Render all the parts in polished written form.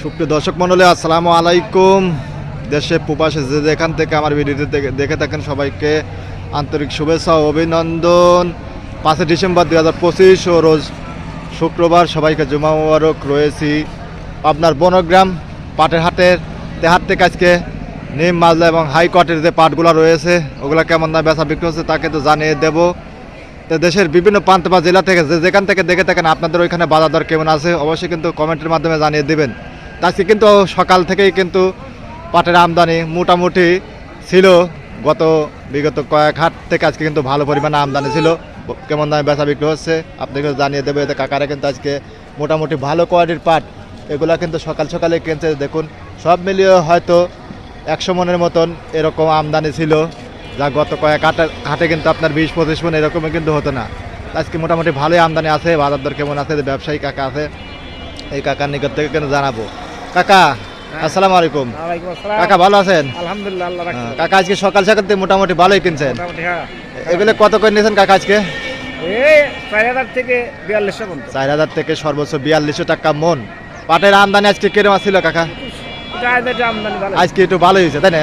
সুপ্রিয় দর্শক মণ্ডলী, আসসালামু আলাইকুম। দেশে প্রবাসে যে যেখান থেকে আমার ভিডিওটি দেখে থাকেন সবাইকে আন্তরিক শুভেচ্ছা ও অভিনন্দন। 5 ডিসেম্বর 2025 ও রোজ শুক্রবার। সবাইকে জুমা মোবারক। রয়েছি আপনার বনগ্রাম পাটের হাটের হাট থেকে। আজকে নিম মাজলা এবং হাইকোর্টের যে পাটগুলো রয়েছে ওগুলো কেমন দামে বেচা বিক্রি হচ্ছে তাকে তো জানিয়ে দেবো। তো দেশের বিভিন্ন প্রান্ত বা জেলা থেকে যে যেখান থেকে দেখে থাকেন আপনাদের ওইখানে বাজার দর কেমন আছে অবশ্যই কিন্তু কমেন্টের মাধ্যমে জানিয়ে দেবেন। আজকে কিন্তু সকাল থেকেই কিন্তু পাটের আমদানি মোটামুটি ছিল। বিগত কয়েক হাট থেকে আজকে কিন্তু ভালো পরিমাণে আমদানি ছিল। কেমন দামে বেচা বিক্রি হচ্ছে আপনাকে জানিয়ে দেবে। এতে কাকারা কিন্তু আজকে মোটামুটি ভালো কোয়ালিটির পাট এগুলা কিন্তু সকাল সকালে কিনছে। দেখুন সব মিলিয়ে হয়তো 100 মনের মতন এরকম আমদানি ছিল, যা গত কয়েক হাটে কিন্তু আপনার 20-25 মন এরকমই কিন্তু হতো না। আজকে মোটামুটি ভালোই আমদানি আছে। বাজার দর কেমন আছে ব্যবসায়ী কাকা আছে, এই কাকার নিকট থেকে কিন্তু জানাবো। কাকা আসসালামু আলাইকুম। কাকা ভালো আছেন? আলহামদুলিল্লাহ আল্লাহ রাখছে। কাকা আজকে সকাল সকাল থেকে মোটামুটি ভালোই কিনছেন। হ্যাঁ, এগুলো কত করে নিয়েছেন কাকা আজকে? এই 4000 থেকে 4200 পর্যন্ত। 4000 থেকে সর্বোচ্চ 4200 টাকা মন। পাটের আমদানি আজকে কিরকম ছিল কাকা? আমদানি ভালো, আজকে একটু ভালো হয়েছে তাই না?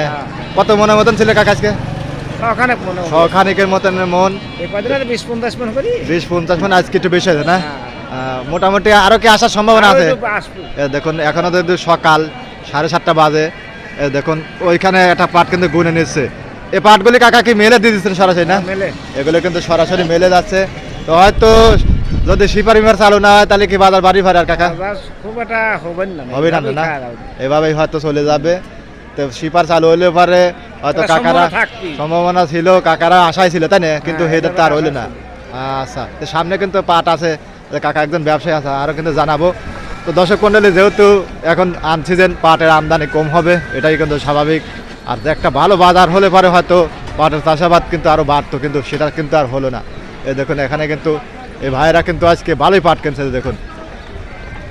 কত মনের মতন ছিল কাকা আজকে? শখানেকের মতন মন। 20-50 মন করি। 20-50 মন আজকে একটু বেশি হয়েছে না? মোটামুটি আরো কি আসার সম্ভাবনা আছে? দেখুন এখনো তো সকাল 7:30 বাজে। দেখুন ওইখানে একটা পাট কিন্তু গুনে নিচ্ছে। এই পাটগুলি কাকা কি মেলে দিয়ে দিচ্ছেন সরাসরি না? এগুলো কিন্তু সরাসরি মেলে যাচ্ছে। তো হয়তো যদি সিপারিমার চালু না হয় তাহলে কি বাজার বাড়ি ফারে আর কাকা? খুব একটা হবে না, এভাবেই হয়তো চলে যাবে। তো সিপার চালু হলে পারে হয়তো কাকারা সম্ভাবনা ছিল, কাকারা আশায় ছিল তাই না? কিন্তু হেদের তো আর হইলো না। আচ্ছা, তো সামনে কিন্তু পাট আছে, কাকা একজন ব্যবসায়ী আছে, আরও কিন্তু জানাবো। তো দর্শক মণ্ডলী, যেহেতু এখন আনসিজন পাটের আমদানি কম হবে এটাই কিন্তু স্বাভাবিক। আর যে একটা ভালো বাজার হলে পারে হয়তো পাটের চাষাবাদ কিন্তু আরও বাড়তো, কিন্তু সেটা কিন্তু আর হলো না। এই দেখুন এখানে কিন্তু এই ভাইয়েরা কিন্তু আজকে ভালোই পাট কিনছে। দেখুন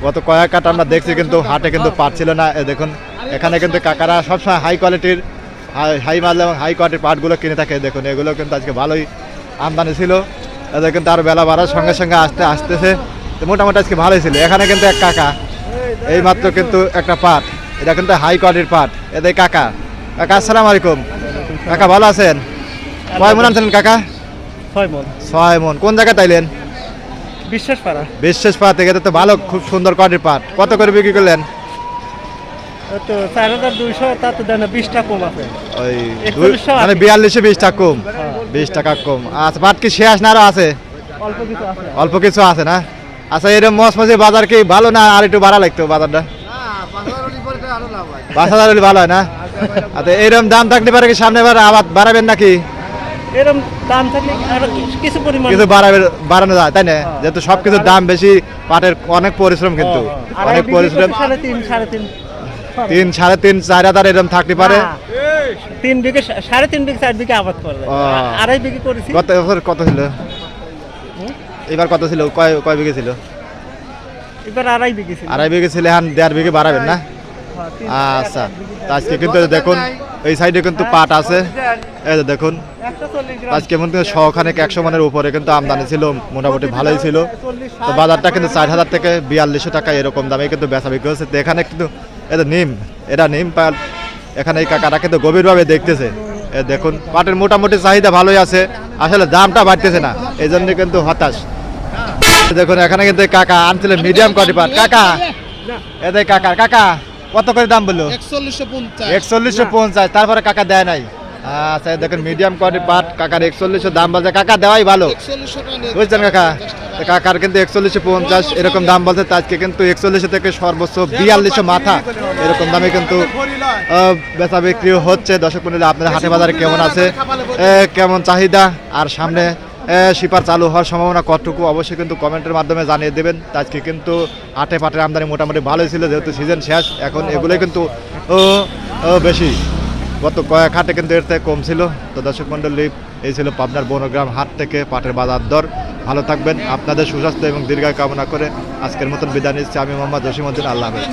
গত কয়েক হাট আমরা দেখছি কিন্তু হাটে কিন্তু পাট ছিল না। দেখুন এখানে কিন্তু কাকারা সবসময় হাই কোয়ালিটির হাই মাল এবং হাই কোয়ালিটির পাটগুলো কিনে থাকে। দেখুন এগুলো কিন্তু আজকে ভালোই আমদানি ছিল। এদের কিন্তু আরও বেলা বাড়ার সঙ্গে সঙ্গে আসতেছে। তো মোটামুটি আজকে ভালোই ছিল। এখানে কিন্তু এক কাকা এই মাত্র কিন্তু একটা পাট, এটা কিন্তু হাই কোয়ালিটির পাট। এদের কাকা আসসালামু আলাইকুম। কাকা ভালো আছেন? কয় মন আনছিলেন কাকা? 6 মন। কোন জায়গায় তাইলেন? বিশ্বাসপাড়া থেকে। তো ভালো, খুব সুন্দর কোয়ালিটির পাট। কত করে বিক্রি করলেন? 4200, তাতে দেন 20 টাকা কম আছে। ওই মানে 4200 20 টাকা কম। 20 টাকা কম। আচ্ছা, পাট কি শেষ না আরো আছে? অল্প কিছু আছে না? আচ্ছা, এরকম মসমসে বাজার কি ভালো না আর একটু বাড়া লাগতো বাজারটা? 5000 হলে ভালো হয় না? আচ্ছা, এরকম দাম থাকতে পারে কি সামনে বার আবার বাড়াবেন নাকি? এরকম দাম থাকলে আর কিছু পরিমাণ কিছু বাড়ানো যায় তাই না? যেহেতু সবকিছুর দাম বেশি, পাটের অনেক পরিশ্রম, কিন্তু অনেক পরিশ্রম। 3-3.5-4 এরকম থাকতে পারে। 3 বিঘে 3.5 বিঘে 4 বিঘে আবাদ করে, 2.5 বিঘে করেছি। গত বছর কত ছিল? এবার কত ছিল? কয় বিঘে ছিল? এবার 2.5 বিঘে ছিল। 2.5 বিঘে ছিল, এখন 1.5 বিঘে বাড়াবেন না? আচ্ছা, আজকে কিন্তু দেখুন এই সাইডে কিন্তু পাট আছে। এই যে দেখুন আজকে কিন্তু শখানেক 100 মনের উপরে কিন্তু আমদানি ছিল, মোটামুটি ভালোই ছিল। তো বাজারটা কিন্তু 4000 থেকে 4200 টাকা এরকম দামে কিন্তু বেচা বিক্রি হচ্ছে। তো এখানে কিন্তু এটা নিম পাল। এখানে এই কাকারা কিন্তু গভীরভাবে দেখতেছে। দেখুন পাটের মোটামুটি চাহিদা ভালোই আছে, আসলে দামটা বাড়তেছে না, এই জন্য কিন্তু হতাশ। দেখুন এখানে কিন্তু কাকা আনছিলেন মিডিয়াম কোয়ালিটি পাট। কাকা এদের কাকা কত করে দাম বললো? 4150। তারপরে কাকা দেয় নাই। আচ্ছা, দেখুন মিডিয়াম কোয়ালিটি পাট কাকার 4100 দাম বলছে। কাকা দেওয়াই ভালো, বুঝছেন কাকা? কাকার কিন্তু 4150 এরকম দাম বলছে। আজকে কিন্তু 41 থেকে সর্বোচ্চ 4200 মাথা এরকম দামে কিন্তু বেচা বিক্রি হচ্ছে। দর্শক মণ্ডলী, আপনাদের হাটে বাজারে কেমন আছে, কেমন চাহিদা, আর সামনে শিপার চালু হওয়ার সম্ভাবনা কতটুকু অবশ্যই কিন্তু কমেন্টের মাধ্যমে জানিয়ে দেবেন। আজকে কিন্তু হাটে পাটের আমদানি মোটামুটি ভালোই ছিল, যেহেতু সিজন শেষ। এখন এগুলোই কিন্তু বেশি, গত কয়েক হাটে কিন্তু এর থেকে কম ছিল। তো দর্শক মণ্ডলী, এই ছিল পাবনার বনগ্রাম হাট থেকে পাটের বাজার দর। ভালো থাকবেন, আপনাদের সুস্বাস্থ্য এবং দীর্ঘায়ু কামনা করে আজকের মতন বিদায় নিচ্ছি আমি মোহাম্মদ জসিমউদ্দিন। আল্লাহ হাফেজ।